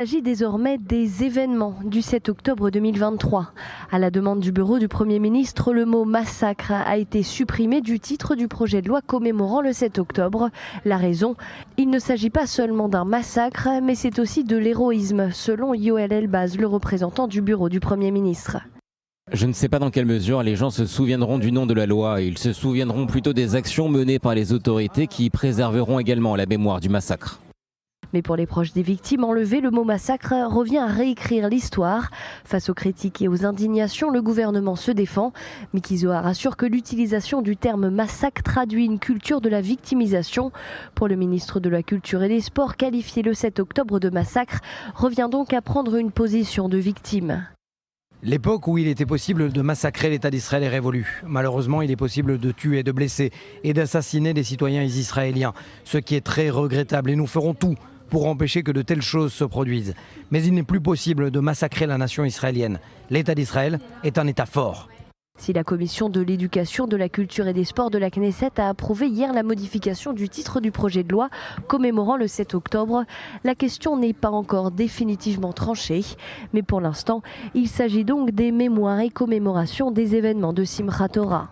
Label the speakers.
Speaker 1: Il s'agit désormais des événements du 7 octobre 2023. À la demande du bureau du Premier ministre, le mot massacre a été supprimé du titre du projet de loi commémorant le 7 octobre. La raison, il ne s'agit pas seulement d'un massacre, mais c'est aussi de l'héroïsme, selon Yoel Elbaz, le représentant du bureau du Premier ministre.
Speaker 2: Je ne sais pas dans quelle mesure les gens se souviendront du nom de la loi. Ils se souviendront plutôt des actions menées par les autorités qui préserveront également la mémoire du massacre.
Speaker 1: Mais pour les proches des victimes enlevées, le mot massacre revient à réécrire l'histoire. Face aux critiques et aux indignations, le gouvernement se défend. Miki Zohar assure que l'utilisation du terme massacre traduit une culture de la victimisation. Pour le ministre de la Culture et des Sports, qualifier le 7 octobre de massacre revient donc à prendre une position de victime.
Speaker 3: L'époque où il était possible de massacrer l'État d'Israël est révolue. Malheureusement, il est possible de tuer, de blesser et d'assassiner des citoyens israéliens, ce qui est très regrettable et nous ferons tout pour empêcher que de telles choses se produisent. Mais il n'est plus possible de massacrer la nation israélienne. L'État d'Israël est un État fort.
Speaker 1: Si la commission de l'éducation, de la culture et des sports de la Knesset a approuvé hier la modification du titre du projet de loi commémorant le 7 octobre, la question n'est pas encore définitivement tranchée. Mais pour l'instant, il s'agit donc des mémoires et commémorations des événements de Simchat Torah.